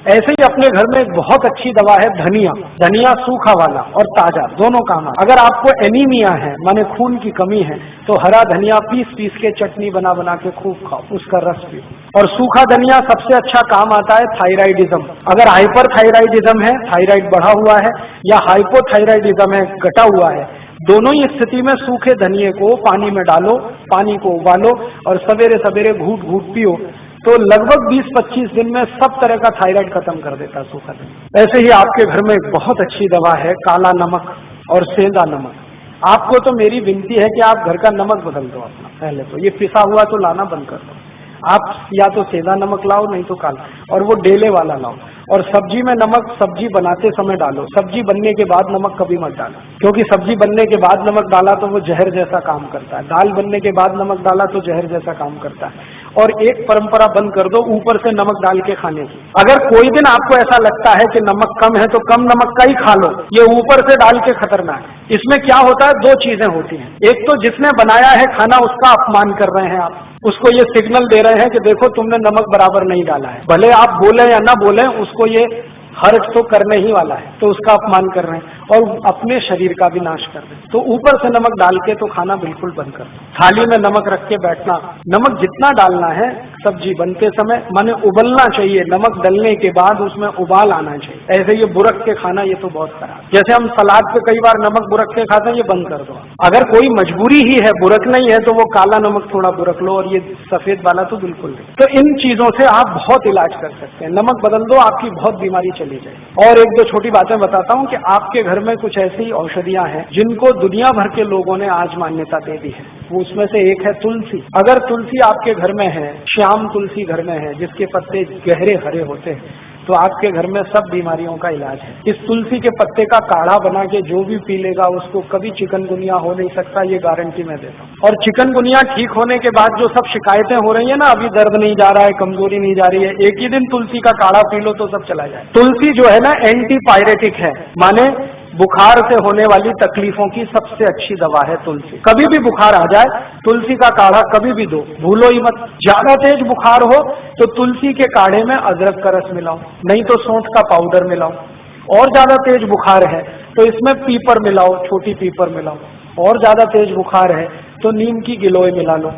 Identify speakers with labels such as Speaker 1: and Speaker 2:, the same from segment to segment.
Speaker 1: ऐसे ही अपने घर में एक बहुत अच्छी दवा है धनिया। धनिया सूखा वाला और ताजा दोनों काम। अगर आपको एनीमिया है माने खून की कमी है तो हरा धनिया पीस पीस के चटनी बना बना के खूब खाओ, उसका रस पियो। और सूखा धनिया सबसे अच्छा काम आता है थायराइडिज्म। अगर हाइपर थायराइडिज्म है, थायराइड बढ़ा हुआ है, या हाइपोथायराइडिज्म है, घटा हुआ है, दोनों ही स्थिति में सूखे धनिये को पानी में डालो, पानी को उबालो और सवेरे सवेरे घूट घूट पियो तो लगभग 20-25 दिन में सब तरह का थायराइड खत्म कर देता है सूखा धनिया। ऐसे ही आपके घर में एक बहुत अच्छी दवा है काला नमक और सेंधा नमक। आपको तो मेरी विनती है कि आप घर का नमक बदल दो अपना। पहले तो ये पिसा हुआ तो लाना बंद कर दो। आप या तो सेंधा नमक लाओ नहीं तो काला, और वो डेले वाला लाओ। और सब्जी में नमक सब्जी बनाते समय डालो, सब्जी बनने के बाद नमक कभी मत डालो, क्योंकि सब्जी बनने के बाद नमक डाला तो वो जहर जैसा काम करता है। दाल बनने के बाद नमक डाला तो जहर जैसा काम करता है। और एक परंपरा बंद कर दो ऊपर से नमक डाल के खाने की। अगर कोई दिन आपको ऐसा लगता है कि नमक कम है तो कम नमक का ही खा लो, ये ऊपर से डाल के खतरनाक है। इसमें क्या होता है, दो चीजें होती हैं। एक तो जिसने बनाया है खाना उसका अपमान कर रहे हैं आप, उसको ये सिग्नल दे रहे हैं कि देखो तुमने नमक बराबर नहीं डाला है। भले आप बोले या ना बोले, उसको ये हर्ट तो करने ही वाला है, तो उसका अपमान कर रहे हैं और अपने शरीर का भी नाश कर रहे हैं। तो ऊपर से नमक डाल के तो खाना बिल्कुल बंद कर दो। थाली में नमक रख के बैठना, नमक जितना डालना है सब्जी बनते समय माने उबलना चाहिए, नमक डलने के बाद उसमें उबाल आना चाहिए। ऐसे ये बुरक के खाना ये तो बहुत खराब। जैसे हम सलाद पे कई बार नमक बुरक के खाते हैं, ये बंद कर दो। अगर कोई मजबूरी ही है, बुरक नहीं है, तो वो काला नमक थोड़ा बुरक लो और ये सफेद वाला तो बिल्कुल नहीं। तो इन चीजों से आप बहुत इलाज कर सकते हैं। नमक बदल दो, आपकी बहुत बीमारी चली जाए। और एक दो छोटी बातें बताता हूँ कि आपके घर में कुछ ऐसी औषधियां हैं जिनको दुनिया भर के लोगों ने आज मान्यता दे दी है। वो उसमें से एक है तुलसी। अगर तुलसी आपके घर में है, श्याम तुलसी घर में है जिसके पत्ते गहरे हरे होते हैं, तो आपके घर में सब बीमारियों का इलाज है। इस तुलसी के पत्ते का काढ़ा बना के जो भी पी लेगा उसको कभी चिकनगुनिया हो नहीं सकता, ये गारंटी मैं देता हूँ। और चिकनगुनिया ठीक होने के बाद जो सब शिकायतें हो रही है ना, अभी दर्द नहीं जा रहा है, कमजोरी नहीं जा रही है, एक ही दिन तुलसी का काढ़ा पी लो तो सब चला जाए। तुलसी जो है ना एंटीपायरेटिक है, माने बुखार से होने वाली तकलीफों की सबसे अच्छी दवा है तुलसी। कभी भी बुखार आ जाए तुलसी का काढ़ा कभी भी दो, भूलो ही मत। ज्यादा तेज बुखार हो तो तुलसी के काढ़े में अदरक का रस मिलाओ, नहीं तो सौंठ का पाउडर मिलाओ। और ज्यादा तेज बुखार है तो इसमें पीपर मिलाओ, छोटी पीपर मिलाओ। और ज्यादा तेज बुखार है तो नीम की गिलोय मिला लो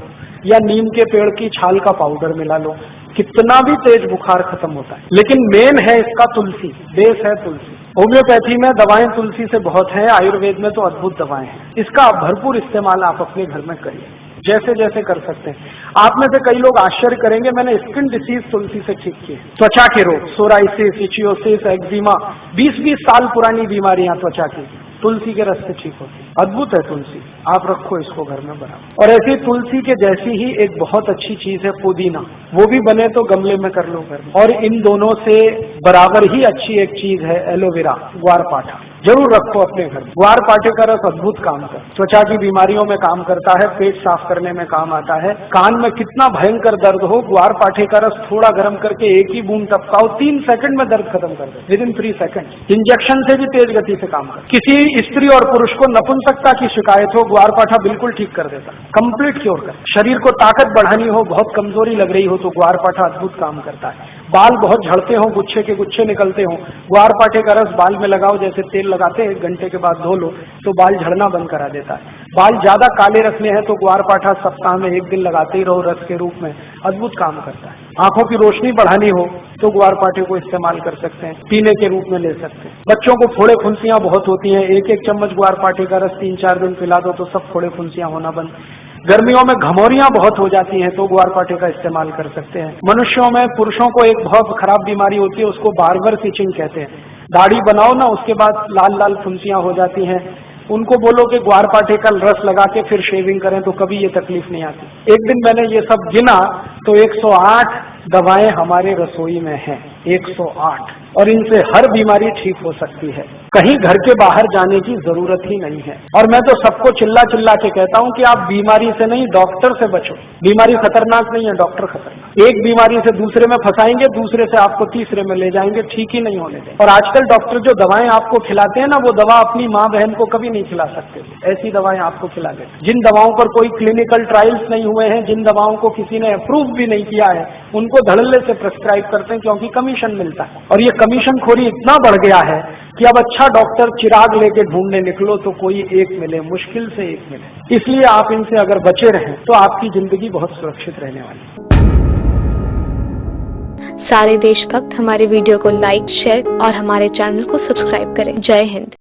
Speaker 1: या नीम के पेड़ की छाल का पाउडर मिला लो। कितना भी तेज बुखार खत्म होता है। लेकिन मेन है इसका तुलसी, बेस है तुलसी। होम्योपैथी में दवाएं तुलसी से बहुत हैं, आयुर्वेद में तो अद्भुत दवाएं हैं। इसका भरपूर इस्तेमाल आप अपने घर में करिए, जैसे जैसे कर सकते हैं। आप में से कई लोग आश्चर्य करेंगे, मैंने स्किन डिसीज तुलसी से ठीक किए। त्वचा के रोग, सोराइसिस, इचियोसिस, एक्जिमा, 20-20 साल पुरानी बीमारियां त्वचा की तुलसी के रस से ठीक होती है। अद्भुत है तुलसी, आप रखो इसको घर में बना। और ऐसी तुलसी के जैसी ही एक बहुत अच्छी चीज है पुदीना, वो भी बने तो गमले में कर लो घर में। और इन दोनों से बराबर ही अच्छी एक चीज है एलोवेरा, ग्वारपाठा, जरूर रखो अपने घर में। ग्वारपाठे का रस अद्भुत काम करता है, त्वचा की बीमारियों में काम करता है, पेट साफ करने में काम आता है। कान में कितना भयंकर दर्द हो, ग्वारपाठे का रस थोड़ा गर्म करके एक ही बूंद टपकाओ, 3 सेकंड में दर्द खत्म कर दे, विदिन 3 सेकंड। इंजेक्शन से भी तेज गति से काम कर। किसी स्त्री और पुरुष को नपुंसकता की शिकायत हो, ग्वारपाठा बिल्कुल ठीक कर देता, कंप्लीट क्योर कर। शरीर को ताकत बढ़ानी हो, बहुत कमजोरी लग रही हो तो ग्वारपाठा अद्भुत काम करता है। बाल बहुत झड़ते हो, गुच्छे के गुच्छे निकलते हो, ग्वारपाठे का रस बाल में लगाओ, जैसे तेल लगाते हैं, 1 घंटे के बाद धो लो तो बाल झड़ना बंद करा देता है। बाल ज्यादा काले रखने हैं तो ग्वारपाठा सप्ताह में 1 दिन लगाते ही रहो रस के रूप में, अद्भुत काम करता है। आंखों की रोशनी बढ़ानी हो तो ग्वारपाठे को इस्तेमाल कर सकते हैं, पीने के रूप में ले सकते हैं। बच्चों को फोड़े फुंसियां बहुत होती हैं, 1-1 चम्मच ग्वारपाठे का रस 3-4 दिन पिला दो तो सब फोड़े फुंसियां होना बंद। गर्मियों में घमौरियां बहुत हो जाती हैं तो ग्वारपाठे का इस्तेमाल कर सकते हैं। मनुष्यों में, पुरुषों को एक बहुत खराब बीमारी होती है, उसको बार्बर इचिंग कहते हैं। दाढ़ी बनाओ ना, उसके बाद लाल लाल फुंसियां हो जाती हैं, उनको बोलो कि ग्वारपाठे का रस लगा के फिर शेविंग करें तो कभी ये तकलीफ नहीं आती। एक दिन मैंने ये सब गिना तो 108 दवाएं हमारे रसोई में हैं, 108, और इनसे हर बीमारी ठीक हो सकती है। कहीं घर के बाहर जाने की जरूरत ही नहीं है। और मैं तो सबको चिल्ला चिल्ला के कहता हूं कि आप बीमारी से नहीं, डॉक्टर से बचो। बीमारी खतरनाक नहीं है, डॉक्टर खतरनाक। एक बीमारी से दूसरे में फंसाएंगे, दूसरे से आपको तीसरे में ले जाएंगे, ठीक ही नहीं होने देंगे। और आजकल डॉक्टर जो दवाएं आपको खिलाते हैं ना, वो दवा अपनी माँ बहन को कभी नहीं खिला सकते, ऐसी दवाएं आपको खिला देते। जिन दवाओं पर कोई क्लिनिकल ट्रायल्स नहीं हुए हैं, जिन दवाओं को किसी ने अप्रूव भी नहीं किया है, उनको धड़ल्ले से प्रेस्क्राइब करते हैं क्योंकि कमी कमीशन मिलता है। और ये कमीशन खोरी इतना बढ़ गया है कि अब अच्छा डॉक्टर चिराग लेके ढूंढने निकलो तो कोई एक मिले, मुश्किल से एक मिले। इसलिए आप इनसे अगर बचे रहें तो आपकी जिंदगी बहुत सुरक्षित रहने वाली है।
Speaker 2: सारे देशभक्त हमारे वीडियो को लाइक, शेयर और हमारे चैनल को सब्सक्राइब करें। जय हिंद।